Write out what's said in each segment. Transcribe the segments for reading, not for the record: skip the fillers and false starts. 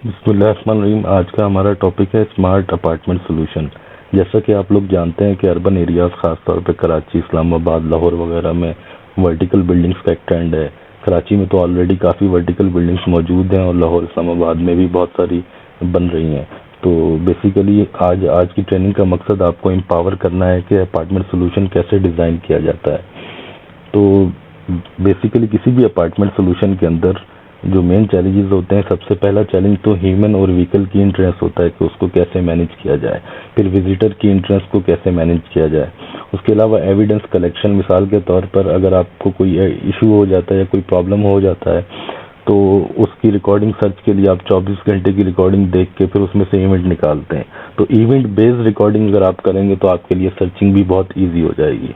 बिस्मिल्लाहिर्रहमानिर्रहीम। आज का हमारा टॉपिक है स्मार्ट अपार्टमेंट सॉल्यूशन। जैसा कि आप लोग जानते हैं कि अर्बन एरियाज खासतौर पे कराची, इस्लामाबाद, लाहौर वगैरह में वर्टिकल बिल्डिंग्स का एक ट्रेंड है। कराची में तो ऑलरेडी काफ़ी वर्टिकल बिल्डिंग्स मौजूद हैं और लाहौर, इस्लामाबाद में भी बहुत सारी बन रही हैं। तो बेसिकली आज की ट्रेनिंग का मकसद आपको एम्पावर करना है कि अपार्टमेंट सॉल्यूशन कैसे डिज़ाइन किया जाता है। तो बेसिकली किसी भी अपार्टमेंट सॉल्यूशन के अंदर जो मेन चैलेंजेस होते हैं, सबसे पहला चैलेंज तो ह्यूमन और व्हीकल की इंट्रेंस होता है कि उसको कैसे मैनेज किया जाए। फिर विजिटर की इंट्रेंस को कैसे मैनेज किया जाए। उसके अलावा एविडेंस कलेक्शन, मिसाल के तौर पर अगर आपको कोई इशू हो जाता है या कोई प्रॉब्लम हो जाता है तो उसकी रिकॉर्डिंग सर्च के लिए आप 24 घंटे की रिकॉर्डिंग देख के फिर उसमें से इवेंट निकालते हैं। तो इवेंट बेस्ड रिकॉर्डिंग अगर आप करेंगे तो आपके लिए सर्चिंग भी बहुत ईजी हो जाएगी।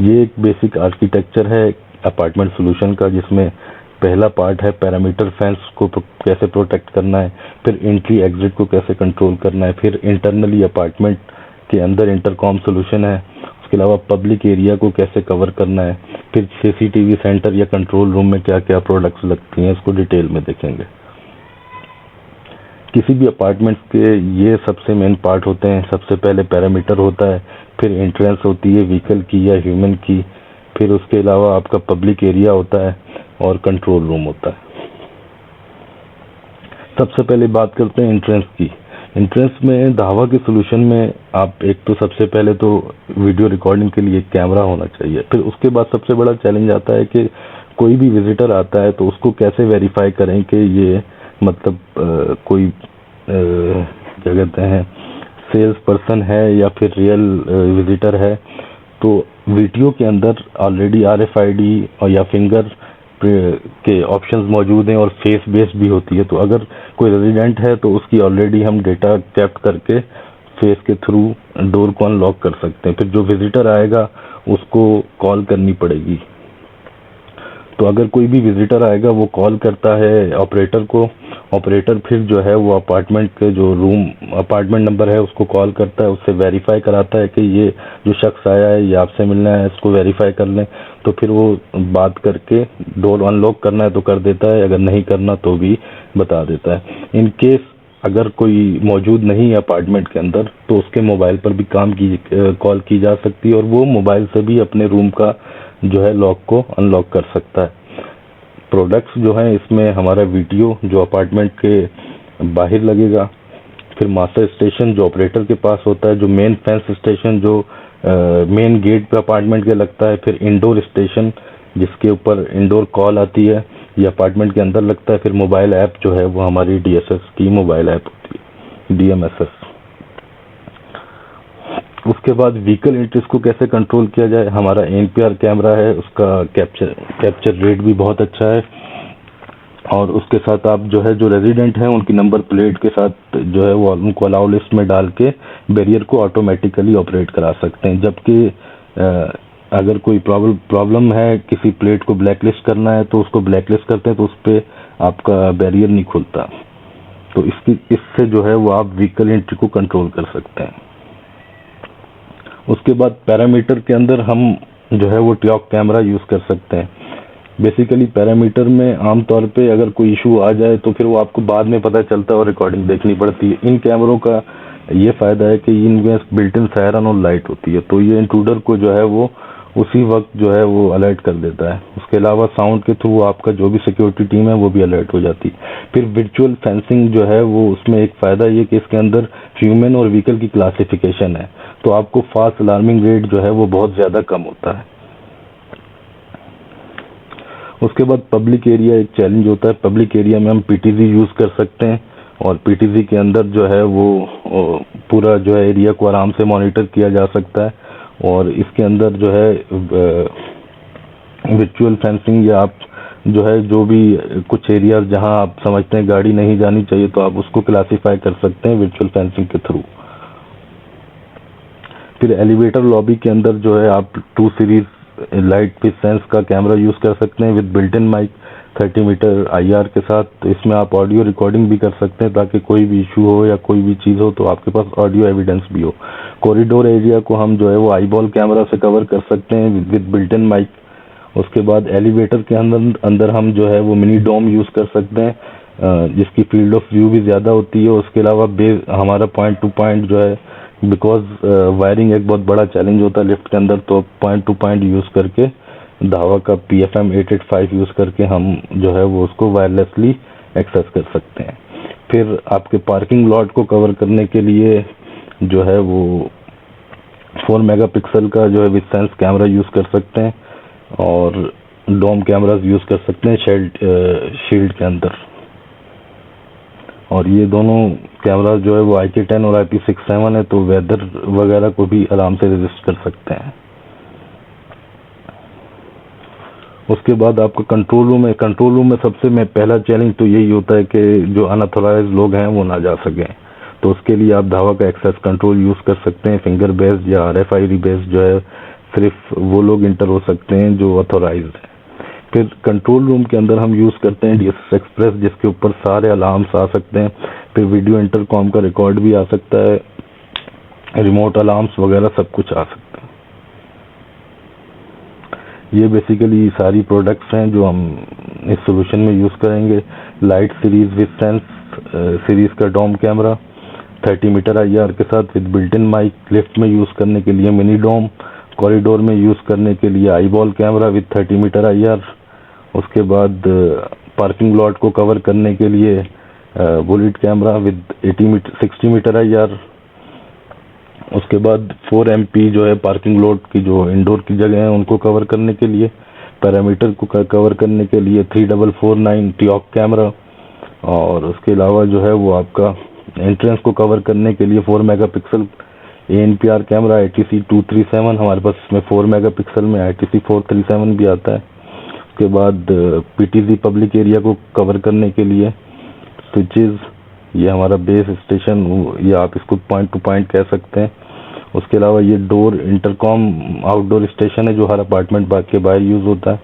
ये एक बेसिक आर्किटेक्चर है अपार्टमेंट सॉल्यूशन का, जिसमें पहला पार्ट है पैरामीटर फेंस को कैसे प्रोटेक्ट करना है, फिर एंट्री एग्जिट को कैसे कंट्रोल करना है, फिर इंटरनली अपार्टमेंट के अंदर इंटरकॉम सॉल्यूशन है। उसके अलावा पब्लिक एरिया को कैसे कवर करना है, फिर सीसीटीवी सेंटर या कंट्रोल रूम में क्या क्या प्रोडक्ट्स लगती हैं, इसको डिटेल में देखेंगे। किसी भी अपार्टमेंट के ये सबसे मेन पार्ट होते हैं। सबसे पहले पैरामीटर होता है, फिर एंट्रेंस होती है व्हीकल की या ह्यूमन की, फिर उसके अलावा आपका पब्लिक एरिया होता है और कंट्रोल रूम होता है। सबसे पहले बात करते हैं एंट्रेंस की। एंट्रेंस में दावा के सॉल्यूशन में आप एक तो सबसे पहले तो वीडियो रिकॉर्डिंग के लिए कैमरा होना चाहिए। फिर उसके बाद सबसे बड़ा चैलेंज आता है कि कोई भी विजिटर आता है तो उसको कैसे वेरीफाई करें कि ये मतलब कोई क्या कहते हैं सेल्स पर्सन है या फिर रियल विजिटर है। तो वीडियो के अंदर ऑलरेडी आरएफआईडी और या फिंगर के ऑप्शंस मौजूद हैं और फेस बेस्ड भी होती है। तो अगर कोई रेजिडेंट है तो उसकी ऑलरेडी हम डेटा कैप्ट करके फेस के थ्रू डोर को अनलॉक कर सकते हैं। फिर जो विजिटर आएगा उसको कॉल करनी पड़ेगी। तो अगर कोई भी विजिटर आएगा वो कॉल करता है ऑपरेटर को, ऑपरेटर फिर जो है वो अपार्टमेंट के जो रूम अपार्टमेंट नंबर है उसको कॉल करता है, उससे वेरीफाई कराता है कि ये जो शख्स आया है ये आपसे मिलना है, इसको वेरीफाई कर लें। तो फिर वो बात करके डोर अनलॉक करना है तो कर देता है, अगर नहीं करना तो भी बता देता है। इन केस अगर कोई मौजूद नहीं है अपार्टमेंट के अंदर तो उसके मोबाइल पर भी कॉल की जा सकती है और वो मोबाइल से भी अपने रूम का जो है लॉक को अनलॉक कर सकता है। प्रोडक्ट्स जो हैं इसमें हमारा वीडियो जो अपार्टमेंट के बाहर लगेगा, फिर मास्टर स्टेशन जो ऑपरेटर के पास होता है, जो मेन फेंस स्टेशन जो मेन गेट पे अपार्टमेंट के लगता है, फिर इंडोर स्टेशन जिसके ऊपर इंडोर कॉल आती है, ये अपार्टमेंट के अंदर लगता है। फिर मोबाइल ऐप जो है वो हमारी डीएसएस की मोबाइल ऐप होती है, डीएमएसएस। उसके बाद व्हीकल एंट्रीज को कैसे कंट्रोल किया जाए। हमारा एनपीआर कैमरा है, उसका कैप्चर रेट भी बहुत अच्छा है और उसके साथ आप जो है जो रेजिडेंट हैं उनकी नंबर प्लेट के साथ जो है वो उनको अलाउ लिस्ट में डाल के बैरियर को ऑटोमेटिकली ऑपरेट करा सकते हैं। जबकि अगर कोई प्रॉब्लम है, किसी प्लेट को ब्लैक लिस्ट करना है तो उसको ब्लैक लिस्ट करते हैं तो उस पर आपका बैरियर नहीं खुलता। तो इससे जो है वो आप व्हीकल एंट्री को कंट्रोल कर सकते हैं। उसके बाद पैरामीटर के अंदर हम जो है वो ट्योक कैमरा यूज कर सकते हैं। बेसिकली पैरामीटर में आमतौर पे अगर कोई इशू आ जाए तो फिर वो आपको बाद में पता चलता है और रिकॉर्डिंग देखनी पड़ती है। इन कैमरों का ये फायदा है कि इनमें बिल्ट इन सायरन और लाइट होती है, तो ये इंट्रूडर को जो है वो उसी वक्त जो है वो अलर्ट कर देता है। उसके अलावा साउंड के थ्रू आपका जो भी सिक्योरिटी टीम है वो भी अलर्ट हो जाती है। फिर वर्चुअल फेंसिंग जो है वो उसमें एक फायदा ये कि इसके अंदर ह्यूमन और व्हीकल की क्लासिफिकेशन है, तो आपको फास्ट अलार्मिंग रेट जो है वो बहुत ज्यादा कम होता है। उसके बाद पब्लिक एरिया एक चैलेंज होता है। पब्लिक एरिया में हम पीटीजी यूज कर सकते हैं और पीटीजी के अंदर जो है वो पूरा जो है एरिया को आराम से मॉनिटर किया जा सकता है। और इसके अंदर जो है वर्चुअल फेंसिंग या आप जो है जो भी कुछ एरियाज जहां आप समझते हैं गाड़ी नहीं जानी चाहिए तो आप उसको क्लासिफाई कर सकते हैं वर्चुअल फेंसिंग के थ्रू। फिर एलिवेटर लॉबी के अंदर जो है आप 2 सीरीज लाइट फिश सेंस का कैमरा यूज कर सकते हैं with built in mic 30 metre IR के साथ। तो इसमें आप ऑडियो रिकॉर्डिंग भी कर सकते हैं ताकि कोई भी इशू हो या कोई भी चीज हो तो आपके पास ऑडियो एविडेंस भी हो। कॉरिडोर एरिया को हम जो है वो आईबॉल कैमरा से कवर कर सकते हैं विद बिल्ट इन माइक। उसके बाद एलिवेटर के अंदर हम जो है वो मिनी डोम यूज़ कर सकते हैं, जिसकी फील्ड ऑफ व्यू भी ज़्यादा होती है। उसके अलावा बेस हमारा पॉइंट टू पॉइंट जो है, बिकॉज वायरिंग एक बहुत बड़ा चैलेंज होता है लिफ्ट के अंदर, तो पॉइंट टू पॉइंट यूज़ करके धावा का PFM 885 यूज़ करके हम जो है वो उसको वायरलेसली एक्सेस कर सकते हैं। फिर आपके पार्किंग लॉट को कवर करने के लिए जो है वो 4 मेगापिक्सल का जो है विद सेंस कैमरा यूज़ कर सकते हैं, और डोम कैमराज यूज़ कर सकते हैं शील्ड के अंदर। और ये दोनों कैमराज जो है वो IK10 और IP67 है, तो वेदर वगैरह को भी आराम से रेजिस्ट कर सकते हैं। उसके बाद आपका कंट्रोल रूम है। कंट्रोल रूम में सबसे पहला चैलेंज तो यही होता है कि जो अनऑथराइज लोग हैं वो ना जा सकें, तो उसके लिए आप धावा का एक्सेस कंट्रोल यूज़ कर सकते हैं। फिंगर बेस्ड या RFID बेस्ड जो है, सिर्फ वो लोग इंटर हो सकते हैं जो ऑथोराइज हैं। फिर कंट्रोल रूम के अंदर हम यूज़ करते हैं DSS एक्सप्रेस, जिसके ऊपर सारे अलार्म्स आ सकते हैं। फिर वीडियो इंटरकॉम का रिकॉर्ड भी आ सकता है, रिमोट अलार्म्स वगैरह सब कुछ आ सकता है। ये बेसिकली सारी प्रोडक्ट्स हैं जो हम इस सोल्यूशन में यूज़ करेंगे। Lite series with sense series का डोम कैमरा 30 मीटर IR के साथ with built in mic, lift में यूज़ करने के लिए मिनी डोम, कॉरिडोर में यूज़ करने के लिए eyeball camera with 30 metre IR। उसके बाद पार्किंग लॉट को कवर करने के लिए bullet camera with 60 metre IR। उसके बाद 4 MP जो है पार्किंग लॉट की जो इंडोर की जगह है उनको कवर करने के लिए, पैरामीटर को कवर करने के लिए 3449 TOC कैमरा, और उसके अलावा जो है वो आपका एंट्रेंस को कवर करने के लिए 4 मेगापिक्सल ANPR कैमरा ITC 237। हमारे पास इसमें 4 मेगापिक्सल में ITC 437 भी आता है। उसके बाद PTZ पब्लिक एरिया को कवर करने के लिए स्विचेस, ये हमारा बेस स्टेशन, या आप इसको पॉइंट टू पॉइंट कह सकते हैं। उसके अलावा ये डोर इंटरकॉम आउटडोर स्टेशन है जो हर अपार्टमेंट के बाहर यूज़ होता है।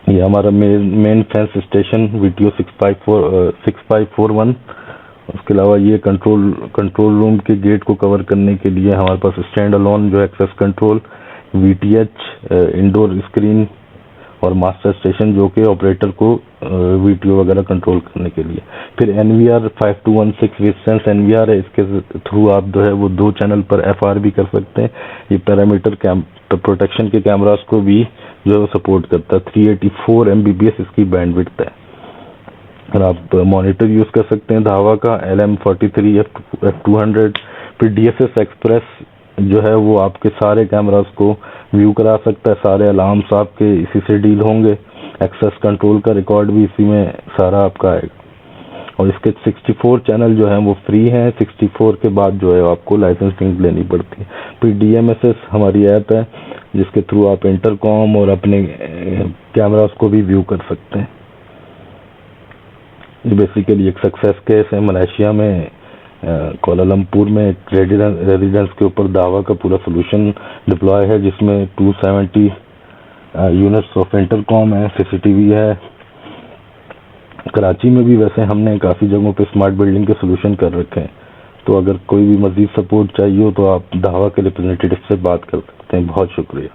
ये हमारा मेन फेंस स्टेशन VTO 6541। उसके अलावा ये कंट्रोल रूम के गेट को कवर करने के लिए हमारे पास स्टैंड अलोन जो access control, VTH indoor screen, और मास्टर स्टेशन जो कि ऑपरेटर को VTO वगैरह कंट्रोल करने के लिए। फिर NVR 5216 विद सेंस NVR है, इसके थ्रू आप जो है वो 2 चैनल पर FR भी कर सकते हैं। ये पैरामीटर प्रोटेक्शन के कैमरास को भी जो है सपोर्ट करता है। 384 Mbps इसकी बैंडविड्थ है। और आप मॉनिटर यूज़ कर सकते हैं धावा का LM43 F200। फिर DSS एक्सप्रेस जो है वो आपके सारे कैमरास को व्यू करा सकता है, सारे अलार्म्स आपके इसी से डील होंगे। एक्सेस कंट्रोल का रिकॉर्ड भी इसी में सारा आपका आएगा। और इसके 64 चैनल जो हैं वो फ्री हैं, 64 के बाद जो है आपको लाइसेंसिंग लेनी पड़ती है। फिर DMSS हमारी ऐप है जिसके थ्रू आप इंटरकॉम और अपने कैमरास को भी व्यू कर सकते हैं। ये बेसिकली एक सक्सेस केस है मलेशिया में, कोलालमपुर में एक रेजिडेंस के ऊपर धावा का पूरा सोल्यूशन डिप्लॉय है, जिसमें 270 यूनिट्स ऑफ इंटरकॉम है, CCTV है। कराची में भी वैसे हमने काफ़ी जगहों पे स्मार्ट बिल्डिंग के सोल्यूशन कर रखे हैं, तो अगर कोई भी मज़ीद सपोर्ट चाहिए हो तो आप धावा के रिप्रेजेंटेटिव से बात कर सकते हैं। बहुत शुक्रिया।